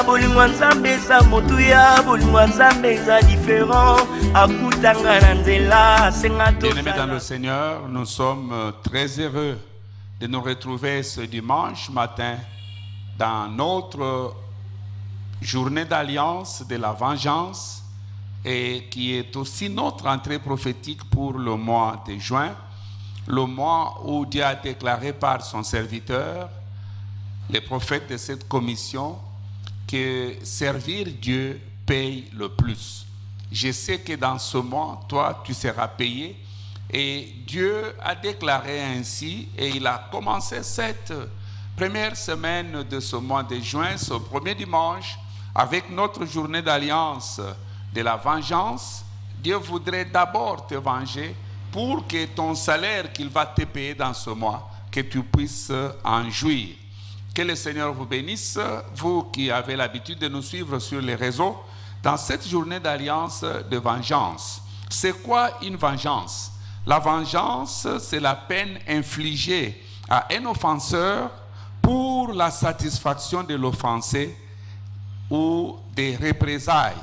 bolingo nzambe za motuya bolingo nzambe za différent akutanga na nzela senga to. Bien-aimés dans le Seigneur, nous sommes très heureux de nous retrouver ce dimanche matin dans notre journée d'alliance de la vengeance et qui est aussi notre entrée prophétique pour le mois de juin, le mois où Dieu a déclaré par son serviteur, les prophètes de cette commission, que servir Dieu paye le plus. Je sais que dans ce mois, toi, tu seras payé. Et Dieu a déclaré ainsi, et il a commencé cette première semaine de ce mois de juin, ce premier dimanche, avec notre journée d'alliance de la vengeance. Dieu voudrait d'abord te venger pour que ton salaire qu'il va te payer dans ce mois, que tu puisses en jouir. Que le Seigneur vous bénisse, vous qui avez l'habitude de nous suivre sur les réseaux, dans cette journée d'alliance de vengeance. C'est quoi une vengeance? La vengeance, c'est la peine infligée à un offenseur pour la satisfaction de l'offensé ou des représailles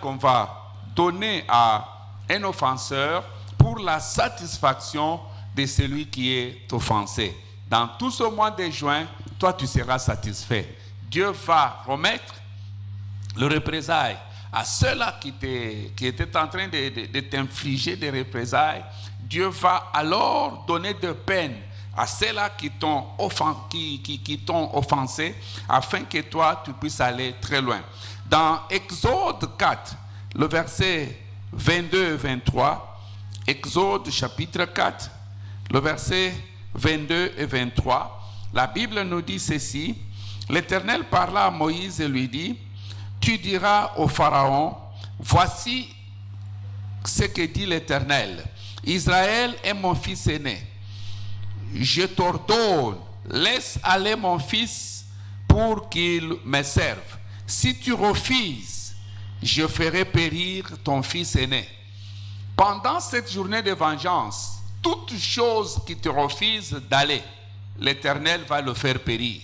qu'on va donner à un offenseur pour la satisfaction de celui qui est offensé. Dans tout ce mois de juin, toi tu seras satisfait. Dieu va remettre le représailles à ceux-là qui étaient en train de t'infliger des représailles. Dieu va alors donner de peine à ceux-là qui t'ont offensé, afin que toi tu puisses aller très loin. Dans Exode 4, le verset 22 et 23, Exode chapitre 4, le verset 22 et 23, la Bible nous dit ceci: l'Éternel parla à Moïse et lui dit, tu diras au Pharaon, voici ce que dit l'Éternel, Israël est mon fils aîné, je t'ordonne, laisse aller mon fils pour qu'il me serve. Si tu refuses, je ferai périr ton fils aîné. Pendant cette journée de vengeance, toute chose qui te refuse d'aller, l'Éternel va le faire périr.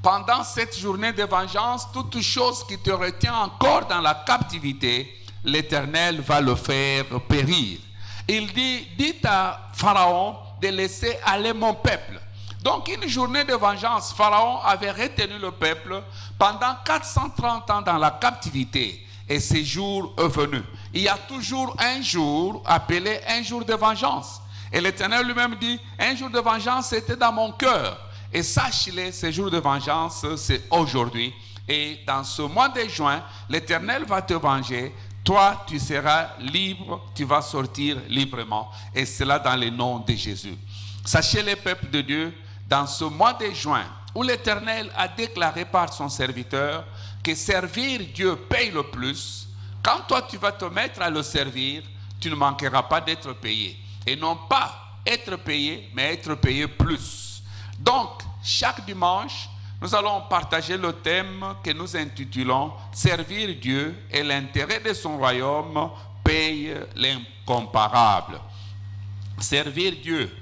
Pendant cette journée de vengeance, toute chose qui te retient encore dans la captivité, l'Éternel va le faire périr. Il dit, dites à Pharaon de laisser aller mon peuple. Donc une journée de vengeance, Pharaon avait retenu le peuple pendant 430 ans dans la captivité. Et ce jour est venu. Il y a toujours un jour appelé un jour de vengeance. Et l'Éternel lui-même dit, un jour de vengeance était dans mon cœur. Et sache-le, ce jour de vengeance, c'est aujourd'hui. Et dans ce mois de juin, l'Éternel va te venger. Toi, tu seras libre, tu vas sortir librement. Et cela dans le nom de Jésus. Sachez les peuples de Dieu, dans ce mois de juin, où l'Éternel a déclaré par son serviteur que servir Dieu paye le plus, quand toi tu vas te mettre à le servir, tu ne manqueras pas d'être payé. Et non pas être payé, mais être payé plus. Donc, chaque dimanche, nous allons partager le thème que nous intitulons « Servir Dieu et l'intérêt de son royaume paye l'incomparable ». Servir Dieu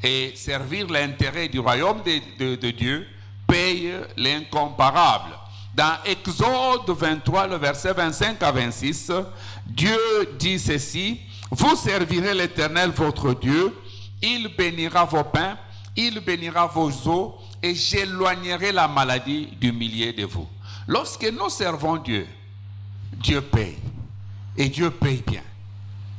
et servir l'intérêt du royaume de Dieu paye l'incomparable. Dans Exode 23, le verset 25 à 26, Dieu dit ceci: vous servirez l'Éternel votre Dieu, il bénira vos pains, il bénira vos eaux, et j'éloignerai la maladie du milieu de vous. Lorsque nous servons Dieu, Dieu paye. Et Dieu paye bien.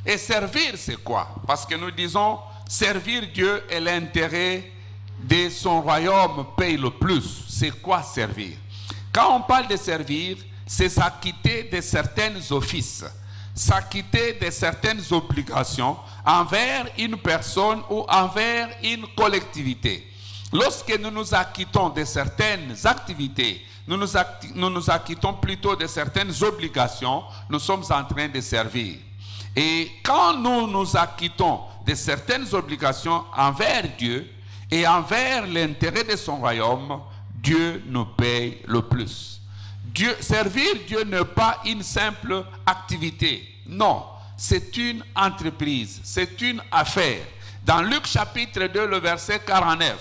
Et servir, c'est quoi? Parce que nous disons, servir Dieu et l'intérêt de son royaume paye le plus. C'est quoi servir? Quand on parle de servir, c'est s'acquitter de certains offices, s'acquitter de certaines obligations envers une personne ou envers une collectivité. Lorsque nous nous acquittons de certaines activités, nous nous acquittons plutôt de certaines obligations, nous sommes en train de servir. Et quand nous nous acquittons de certaines obligations envers Dieu et envers l'intérêt de son royaume, Dieu nous paye le plus. Servir Dieu n'est pas une simple activité. Non, c'est une entreprise, c'est une affaire. Dans Luc chapitre 2, le verset 49,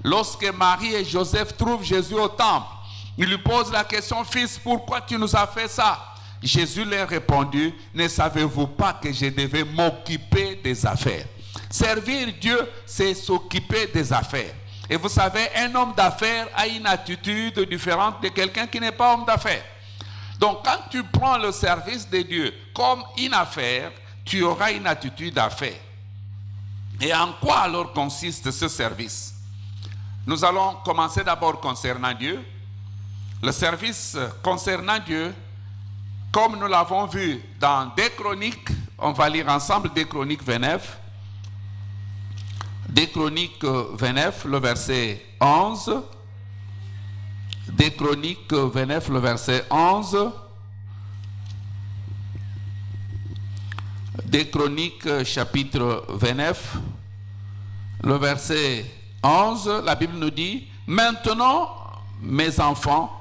lorsque Marie et Joseph trouvent Jésus au temple, Il lui pose la question, fils, pourquoi tu nous as fait ça? Jésus leur répondu, ne savez-vous pas que je devais m'occuper des affaires? Servir Dieu, c'est s'occuper des affaires. Et vous savez, un homme d'affaires a une attitude différente de quelqu'un qui n'est pas homme d'affaires. Donc, quand tu prends le service de Dieu comme une affaire, tu auras une attitude d'affaires. Et en quoi alors consiste ce service? Nous allons commencer d'abord concernant Dieu. Le service concernant Dieu, comme nous l'avons vu dans 2 Chroniques, on va lire ensemble 2 Chroniques 29. 2 Chroniques 29, le verset 11. 2 Chroniques 29, le verset 11. 2 Chroniques chapitre 29, le verset 11, la Bible nous dit, « Maintenant, mes enfants,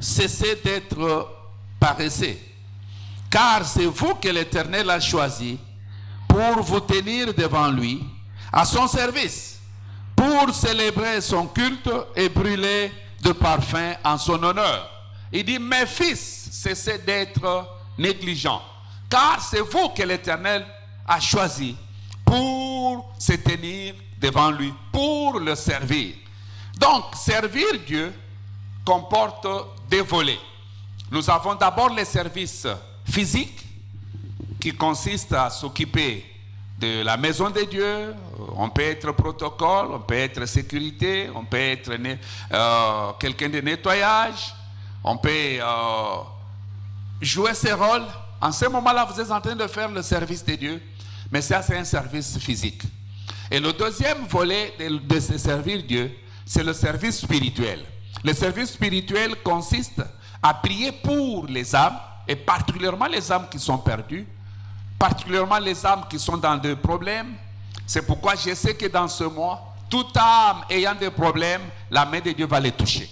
cessez d'être paresseux, car c'est vous que l'Éternel a choisi pour vous tenir devant lui, à son service, pour célébrer son culte et brûler de parfum en son honneur. » Il dit, « Mes fils, cessez d'être négligents, car c'est vous que l'Éternel a choisi pour se tenir devant lui, pour le servir. » Donc, servir Dieu comporte des volets. Nous avons d'abord les services physiques qui consistent à s'occuper de la maison de Dieu. On peut être protocole, on peut être sécurité, on peut être quelqu'un de nettoyage, on peut jouer ses rôles. En ce moment-là, vous êtes en train de faire le service de Dieu, mais ça, c'est un service physique. Et le deuxième volet de se servir Dieu, c'est le service spirituel. Le service spirituel consiste à prier pour les âmes, et particulièrement les âmes qui sont perdues, particulièrement les âmes qui sont dans des problèmes. C'est pourquoi je sais que dans ce mois, toute âme ayant des problèmes, la main de Dieu va les toucher.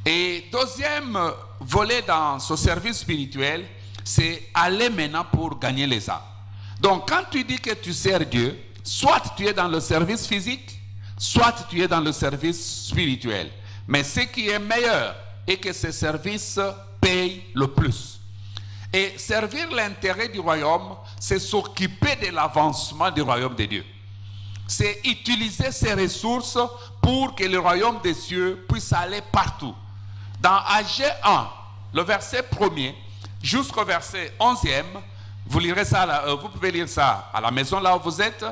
Et deuxième volet dans ce service spirituel, c'est aller maintenant pour gagner les âmes. Donc quand tu dis que tu sers Dieu, soit tu es dans le service physique, soit tu es dans le service spirituel. Mais ce qui est meilleur est que ce service paye le plus. Et servir l'intérêt du royaume, c'est s'occuper de l'avancement du royaume de Dieu. C'est utiliser ses ressources pour que le royaume des cieux puisse aller partout. Dans Agé 1, le verset 1er jusqu'au verset 11e, vous pouvez lire ça à la maison là où vous êtes.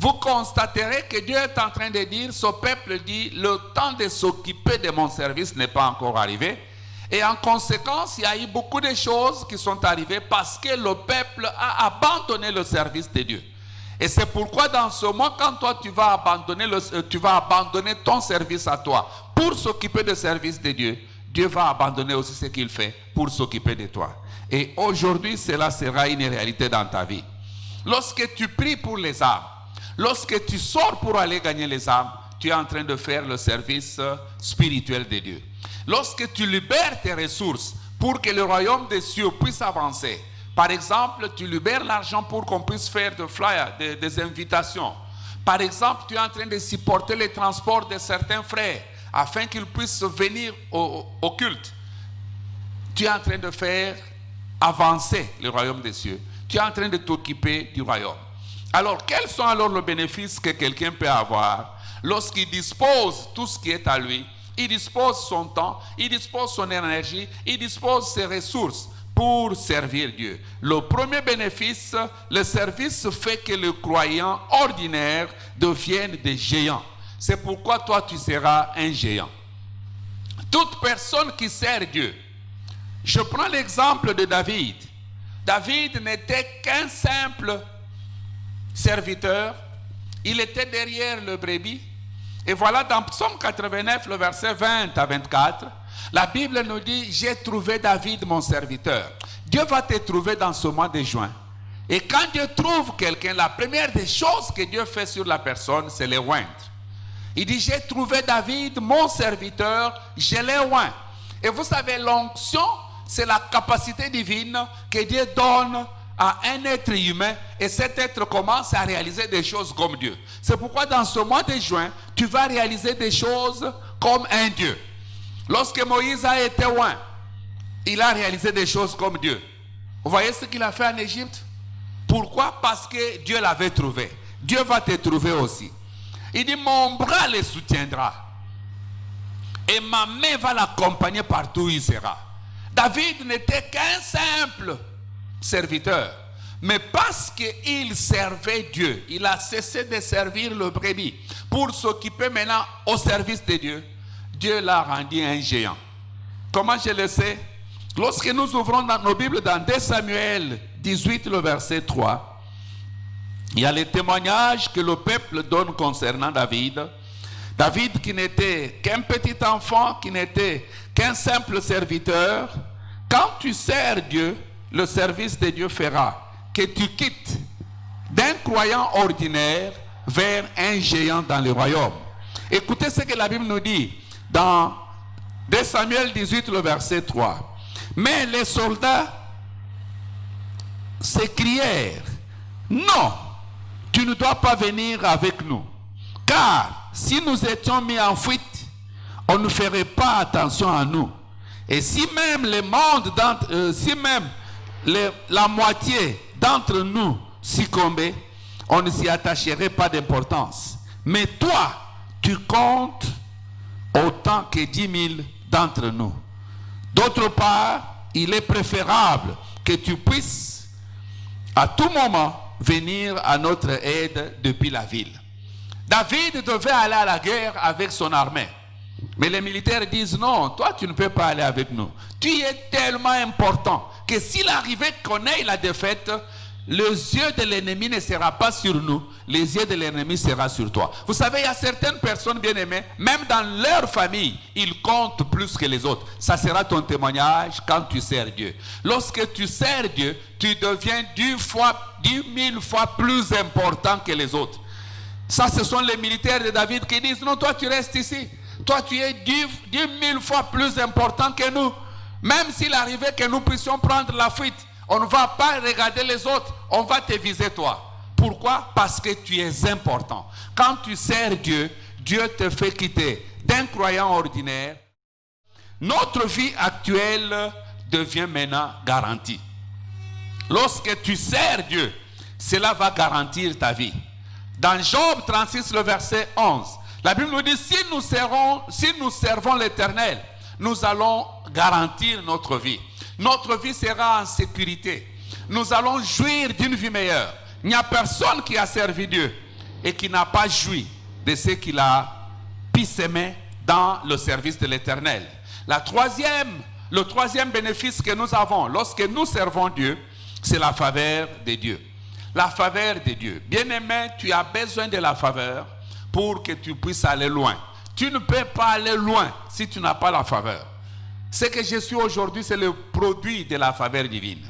Vous constaterez que Dieu est en train de dire, ce peuple dit, le temps de s'occuper de mon service n'est pas encore arrivé. Et en conséquence, il y a eu beaucoup de choses qui sont arrivées parce que le peuple a abandonné le service de Dieu. Et c'est pourquoi dans ce mois, quand toi tu vas abandonner ton service à toi pour s'occuper du service de Dieu, Dieu va abandonner aussi ce qu'il fait pour s'occuper de toi. Et aujourd'hui, cela sera une réalité dans ta vie. Lorsque tu pries pour les âmes, lorsque tu sors pour aller gagner les âmes, tu es en train de faire le service spirituel de Dieu. Lorsque tu libères tes ressources pour que le royaume des cieux puisse avancer, par exemple, tu libères l'argent pour qu'on puisse faire des flyers, des invitations. Par exemple, tu es en train de supporter les transports de certains frères afin qu'ils puissent venir au culte. Tu es en train de faire avancer le royaume des cieux. Tu es en train de t'occuper du royaume. Alors, quels sont alors les bénéfices que quelqu'un peut avoir lorsqu'il dispose tout ce qui est à lui? Il dispose son temps, il dispose son énergie, il dispose ses ressources pour servir Dieu. Le premier bénéfice, le service fait que les croyants ordinaires deviennent des géants. C'est pourquoi toi tu seras un géant. Toute personne qui sert Dieu. Je prends l'exemple de David. David n'était qu'un simple serviteur. Il était derrière le brebis. Et voilà dans Psaume 89, le verset 20 à 24, la Bible nous dit, j'ai trouvé David mon serviteur. Dieu va te trouver dans ce mois de juin. Et quand Dieu trouve quelqu'un, la première des choses que Dieu fait sur la personne, c'est le oindre. Il dit, j'ai trouvé David mon serviteur, je l'ai oint. Et vous savez, l'onction, c'est la capacité divine que Dieu donne à un être humain, et cet être commence à réaliser des choses comme Dieu. C'est pourquoi dans ce mois de juin, tu vas réaliser des choses comme un Dieu. Lorsque Moïse a été loin, il a réalisé des choses comme Dieu. Vous voyez ce qu'il a fait en Égypte? Pourquoi? Parce que Dieu l'avait trouvé. Dieu va te trouver aussi. Il dit, mon bras le soutiendra. Et ma main va l'accompagner partout où il sera. David n'était qu'un simple serviteur. Mais parce qu'il servait Dieu, il a cessé de servir le brebis pour s'occuper maintenant au service de Dieu. Dieu l'a rendu un géant. Comment je le sais? Lorsque nous ouvrons dans nos Bibles, dans 2 Samuel 18, le verset 3, il y a les témoignages que le peuple donne concernant David. David qui n'était qu'un petit enfant, qui n'était qu'un simple serviteur. Quand tu sers Dieu, le service de Dieu fera que tu quittes d'un croyant ordinaire vers un géant dans le royaume. Écoutez ce que la Bible nous dit dans 2 Samuel 18, le verset 3. Mais les soldats s'écrièrent, non, tu ne dois pas venir avec nous, car si nous étions mis en fuite, on ne ferait pas attention à nous. Et si même la moitié d'entre nous succombaient, on ne s'y attacherait pas d'importance. Mais toi, tu comptes autant que 10 000 d'entre nous. D'autre part, il est préférable que tu puisses à tout moment venir à notre aide depuis la ville. David devait aller à la guerre avec son armée. Mais les militaires disent non, toi tu ne peux pas aller avec nous. Tu es tellement important que s'il arrivait qu'on ait la défaite, les yeux de l'ennemi ne sera pas sur nous, les yeux de l'ennemi sera sur toi. Vous savez, il y a certaines personnes bien-aimées, même dans leur famille, ils comptent plus que les autres. Ça sera ton témoignage quand tu sers Dieu. Lorsque tu sers Dieu, tu deviens 10 000 fois plus important que les autres. Ça, ce sont les militaires de David qui disent, non, toi tu restes ici. Toi tu es 10 000 fois plus important que nous. Même s'il arrivait que nous puissions prendre la fuite, on ne va pas regarder les autres, on va te viser toi. Pourquoi? Parce que tu es important. Quand tu sers Dieu, Dieu te fait quitter d'un croyant ordinaire. Notre vie actuelle devient maintenant garantie. Lorsque tu sers Dieu, cela va garantir ta vie. Dans Job 36, le verset 11, la Bible nous dit, si nous servons l'Éternel, nous allons garantir notre vie. Notre vie sera en sécurité. Nous allons jouir d'une vie meilleure. Il n'y a personne qui a servi Dieu et qui n'a pas joui de ce qu'il a pu s'aimer dans le service de l'Éternel. Le troisième bénéfice que nous avons lorsque nous servons Dieu, c'est la faveur de Dieu. La faveur de Dieu. Bien-aimé, tu as besoin de la faveur pour que tu puisses aller loin. Tu ne peux pas aller loin si tu n'as pas la faveur. Ce que je suis aujourd'hui, c'est le produit de la faveur divine.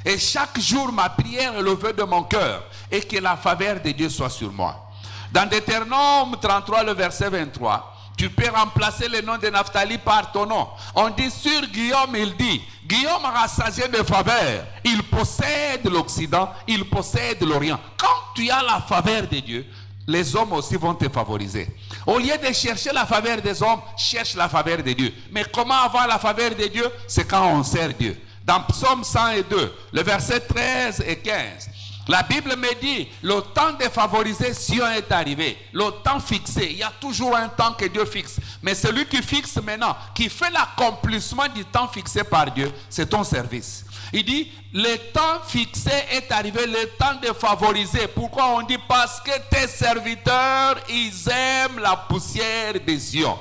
Et chaque jour, ma prière est le vœu de mon cœur et que la faveur de Dieu soit sur moi. Dans Deutéronome 33, le verset 23, tu peux remplacer le nom de Naphtali par ton nom. On dit sur Guillaume, il dit, Guillaume rassasié de faveur. Il possède l'Occident, il possède l'Orient. Quand tu as la faveur de Dieu, les hommes aussi vont te favoriser. Au lieu de chercher la faveur des hommes, cherche la faveur de Dieu. Mais comment avoir la faveur de Dieu? C'est quand on sert Dieu. Dans Psaume 102, le verset 13 et 15, la Bible me dit, le temps de favoriser Sion est arrivé. Le temps fixé, il y a toujours un temps que Dieu fixe. Mais celui qui fixe maintenant, qui fait l'accomplissement du temps fixé par Dieu, c'est ton service. Il dit, le temps fixé est arrivé, le temps de favoriser. Pourquoi on dit? Parce que tes serviteurs, ils aiment la poussière des Sion.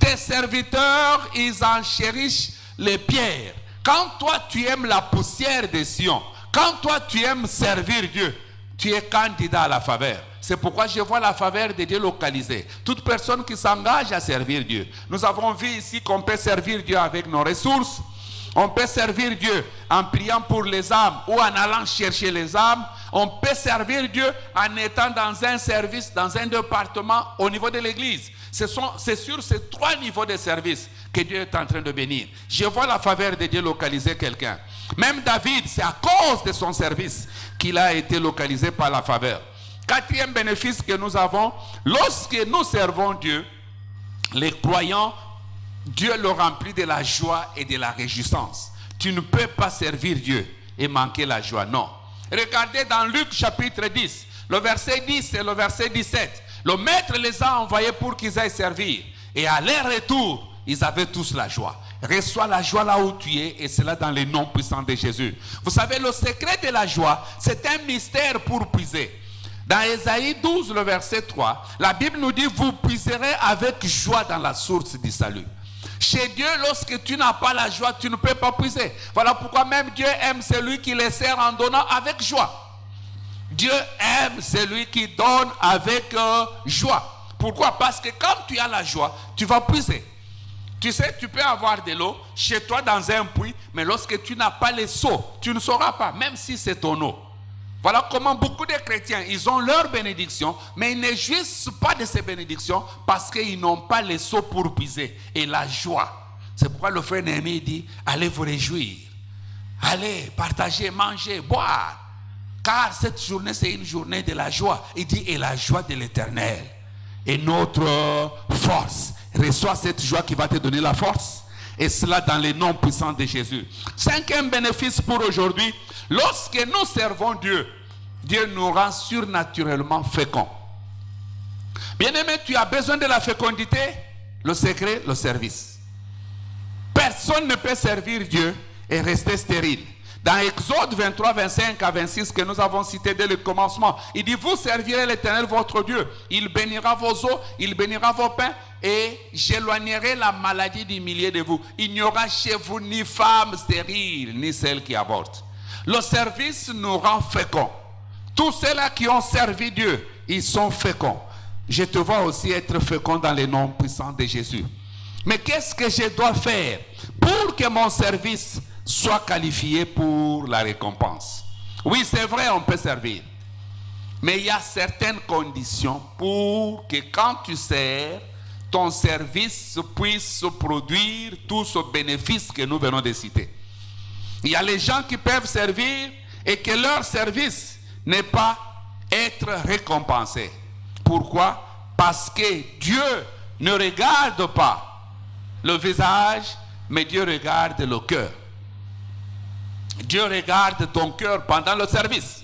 Tes serviteurs, ils en chérissent les pierres. Quand toi, tu aimes la poussière des Sion, quand toi, tu aimes servir Dieu, tu es candidat à la faveur. C'est pourquoi je vois la faveur de Dieu localisée. Toute personne qui s'engage à servir Dieu. Nous avons vu ici qu'on peut servir Dieu avec nos ressources. On peut servir Dieu en priant pour les âmes ou en allant chercher les âmes. On peut servir Dieu en étant dans un service, dans un département au niveau de l'église. C'est sur ces 3 niveaux de service que Dieu est en train de bénir. Je vois la faveur de Dieu localiser quelqu'un. Même David, c'est à cause de son service qu'il a été localisé par la faveur. 4e bénéfice que nous avons, lorsque nous servons Dieu, les croyants Dieu le remplit de la joie et de la réjouissance. Tu ne peux pas servir Dieu et manquer la joie, non. Regardez dans Luc chapitre 10, le verset 10 et le verset 17. Le maître les a envoyés pour qu'ils aillent servir. Et à leur retour, ils avaient tous la joie. Reçois la joie là où tu es, et cela dans les noms puissants de Jésus. Vous savez, le secret de la joie, c'est un mystère pour puiser. Dans Ésaïe 12, le verset 3, la Bible nous dit, vous puiserez avec joie dans la source du salut. Chez Dieu, lorsque tu n'as pas la joie, tu ne peux pas puiser. Voilà pourquoi même Dieu aime celui qui les sert en donnant avec joie. Dieu aime celui qui donne avec joie. Pourquoi? Parce que quand tu as la joie, tu vas puiser. Tu sais, tu peux avoir de l'eau chez toi dans un puits, mais lorsque tu n'as pas les seaux, tu ne sauras pas, même si c'est ton eau. Voilà comment beaucoup de chrétiens, ils ont leur bénédiction, mais ils ne jouissent pas de ces bénédictions parce qu'ils n'ont pas les seaux pour puiser. Et la joie. C'est pourquoi le frère Néhémie dit, allez vous réjouir. Allez partager, manger, boire. Car cette journée, c'est une journée de la joie. Il dit, et la joie de l'Éternel est notre force. Reçois cette joie qui va te donner la force. Et cela dans les noms puissants de Jésus. Cinquième bénéfice pour aujourd'hui. Lorsque nous servons Dieu, Dieu nous rend surnaturellement féconds. Bien-aimé, tu as besoin de la fécondité. Le secret, le service. Personne ne peut servir Dieu et rester stérile. Dans Exode 23, 25 à 26 que nous avons cité dès le commencement, il dit, vous servirez l'Éternel votre Dieu. Il bénira vos eaux, il bénira vos pains et j'éloignerai la maladie du milieu de vous. Il n'y aura chez vous ni femme stérile, ni celle qui avorte. Le service nous rend féconds. Tous ceux-là qui ont servi Dieu, ils sont féconds. Je te vois aussi être fécond dans les noms puissants de Jésus. Mais qu'est-ce que je dois faire pour que mon service soit qualifié pour la récompense? Oui, c'est vrai, on peut servir. Mais il y a certaines conditions pour que quand tu sers, ton service puisse produire tout ce bénéfice que nous venons de citer. Il y a les gens qui peuvent servir et que leur service n'est pas être récompensé. Pourquoi? Parce que Dieu ne regarde pas le visage, mais Dieu regarde le cœur. Dieu regarde ton cœur pendant le service.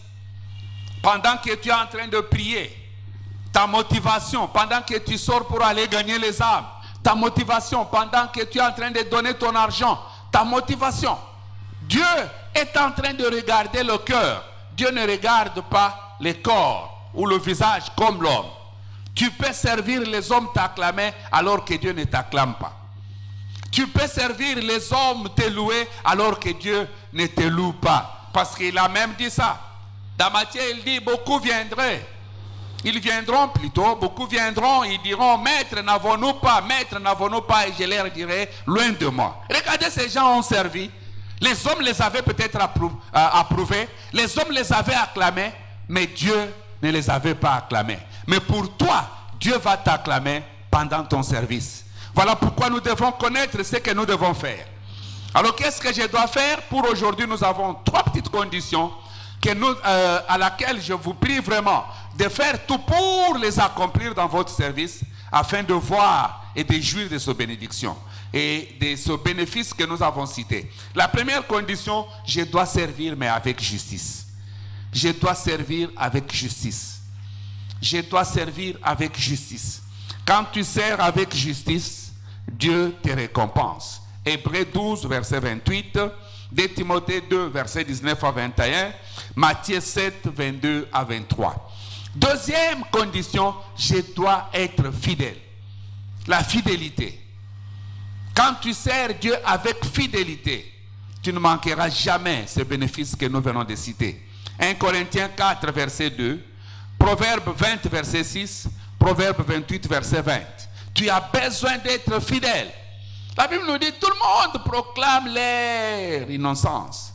Pendant que tu es en train de prier, ta motivation, pendant que tu sors pour aller gagner les âmes, ta motivation, pendant que tu es en train de donner ton argent, ta motivation. Dieu est en train de regarder le cœur. Dieu ne regarde pas le corps ou le visage comme l'homme. Tu peux servir les hommes t'acclamer alors que Dieu ne t'acclame pas. Tu peux servir les hommes te louer alors que Dieu ne te loue pas. Parce qu'il a même dit ça. Dans Matthieu, il dit, beaucoup viendraient. Ils viendront plutôt, beaucoup viendront, ils diront, maître, n'avons-nous pas, maître, n'avons-nous pas, et je leur dirai, loin de moi. Regardez, ces gens ont servi. Les hommes les avaient peut-être approuvés, les hommes les avaient acclamés, mais Dieu ne les avait pas acclamés. Mais pour toi, Dieu va t'acclamer pendant ton service. Voilà pourquoi nous devons connaître ce que nous devons faire. Alors, qu'est-ce que je dois faire? Pour aujourd'hui, nous avons 3 petites conditions à laquelle je vous prie vraiment de faire tout pour les accomplir dans votre service afin de voir et de jouir de ces bénédictions et de ce bénéfice que nous avons cité. La première condition, je dois servir mais avec justice. Je dois servir avec justice. Je dois servir avec justice. Quand tu sers avec justice, Dieu te récompense. Hébreux 12, verset 28, 2 Timothée 2, verset 19 à 21, Matthieu 7, 22 à 23. Deuxième condition, je dois être fidèle. La fidélité. Quand tu sers Dieu avec fidélité, tu ne manqueras jamais ce bénéfice que nous venons de citer. 1 Corinthiens 4, verset 2, Proverbe 20, verset 6, Proverbe 28, verset 20. Tu as besoin d'être fidèle. La Bible nous dit, tout le monde proclame leur innocence.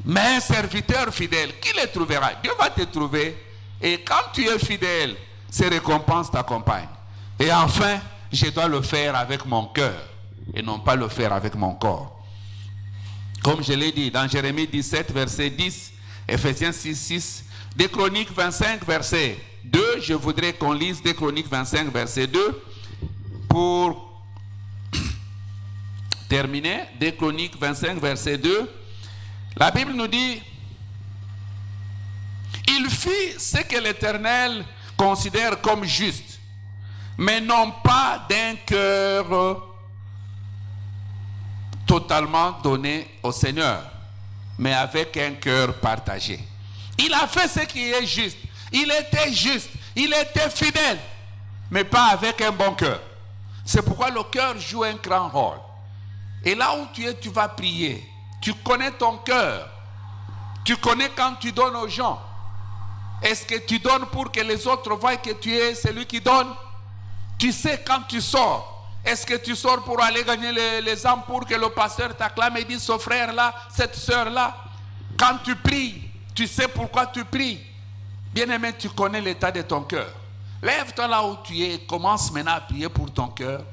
Mais un serviteur fidèle, qui le trouvera? Dieu va te trouver. Et quand tu es fidèle, ces récompenses t'accompagnent. Et enfin, je dois le faire avec mon cœur et non pas le faire avec mon corps. Comme je l'ai dit dans Jérémie 17, verset 10, Ephésiens 6, 6, des Chroniques 25, verset 2, je voudrais qu'on lise des Chroniques 25, verset 2, pour terminé. 2 Chroniques 25, verset 2. La Bible nous dit, il fit ce que l'Éternel considère comme juste, mais non pas d'un cœur totalement donné au Seigneur, mais avec un cœur partagé. Il a fait ce qui est juste. Il était juste. Il était fidèle, mais pas avec un bon cœur. C'est pourquoi le cœur joue un grand rôle. Et là où tu es, tu vas prier. Tu connais ton cœur. Tu connais quand tu donnes aux gens. Est-ce que tu donnes pour que les autres voient que tu es celui qui donne? Tu sais quand tu sors. Est-ce que tu sors pour aller gagner les âmes pour que le pasteur t'acclame et dise ce frère-là, cette sœur-là? Quand tu pries, tu sais pourquoi tu pries. Bien-aimé, tu connais l'état de ton cœur. Lève-toi là où tu es et commence maintenant à prier pour ton cœur.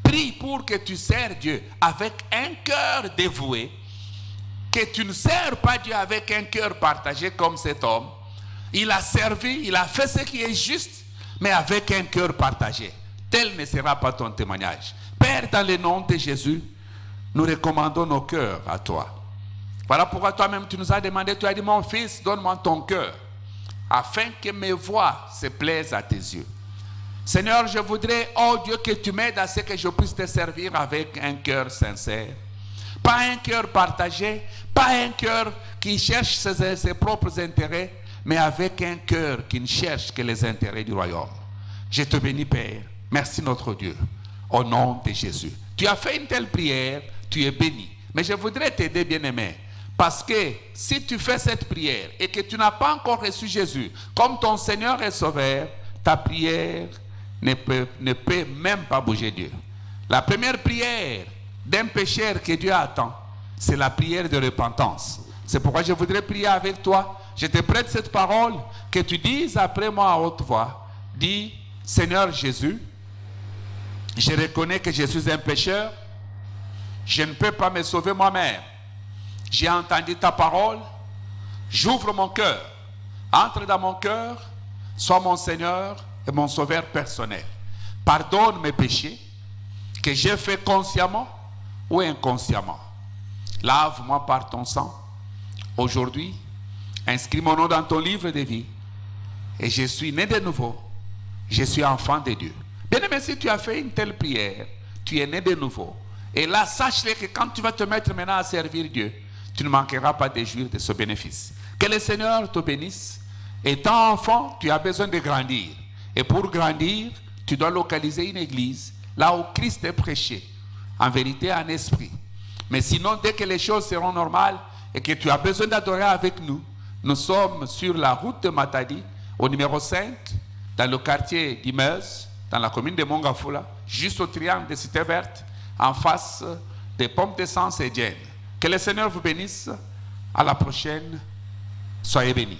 Prie pour que tu sers Dieu avec un cœur dévoué. Que tu ne sers pas Dieu avec un cœur partagé comme cet homme. Il a servi, il a fait ce qui est juste, mais avec un cœur partagé. Tel ne sera pas ton témoignage. Père, dans le nom de Jésus, nous recommandons nos cœurs à toi. Voilà pourquoi toi-même tu nous as demandé, tu as dit, mon fils, donne-moi ton cœur, afin que mes voix se plaisent à tes yeux. Seigneur, je voudrais, oh Dieu, que tu m'aides à ce que je puisse te servir avec un cœur sincère. Pas un cœur partagé, pas un cœur qui cherche ses propres intérêts, mais avec un cœur qui ne cherche que les intérêts du royaume. Je te bénis, Père. Merci notre Dieu. Au nom de Jésus. Tu as fait une telle prière, tu es béni. Mais je voudrais t'aider, bien-aimé. Parce que si tu fais cette prière et que tu n'as pas encore reçu Jésus comme ton Seigneur et Sauveur, ta prière ne peut même pas bouger Dieu. La première prière d'un pécheur que Dieu attend, c'est la prière de repentance. C'est pourquoi je voudrais prier avec toi. Je te prête cette parole, que tu dises après moi à haute voix. Dis, Seigneur Jésus, je reconnais que je suis un pécheur. Je ne peux pas me sauver moi-même. J'ai entendu ta parole. J'ouvre mon cœur. Entre dans mon cœur. Sois mon Seigneur et mon Sauveur personnel. Pardonne mes péchés que j'ai fait consciemment ou inconsciemment. Lave-moi par ton sang. Aujourd'hui, inscris mon nom dans ton livre de vie. Et je suis né de nouveau. Je suis enfant de Dieu. Bien-aimé, si tu as fait une telle prière, tu es né de nouveau. Et là, sache-le que quand tu vas te mettre maintenant à servir Dieu, tu ne manqueras pas de jouir de ce bénéfice. Que le Seigneur te bénisse. Étant enfant, tu as besoin de grandir. Et pour grandir, tu dois localiser une église, là où Christ est prêché, en vérité, en esprit. Mais sinon, dès que les choses seront normales et que tu as besoin d'adorer avec nous, nous sommes sur la route de Matadi, au numéro 5, dans le quartier d'Imeuse, dans la commune de Mongafula, juste au triangle de Cité Verte, en face des pompes d'essence et Dienne. Que le Seigneur vous bénisse. À la prochaine. Soyez bénis.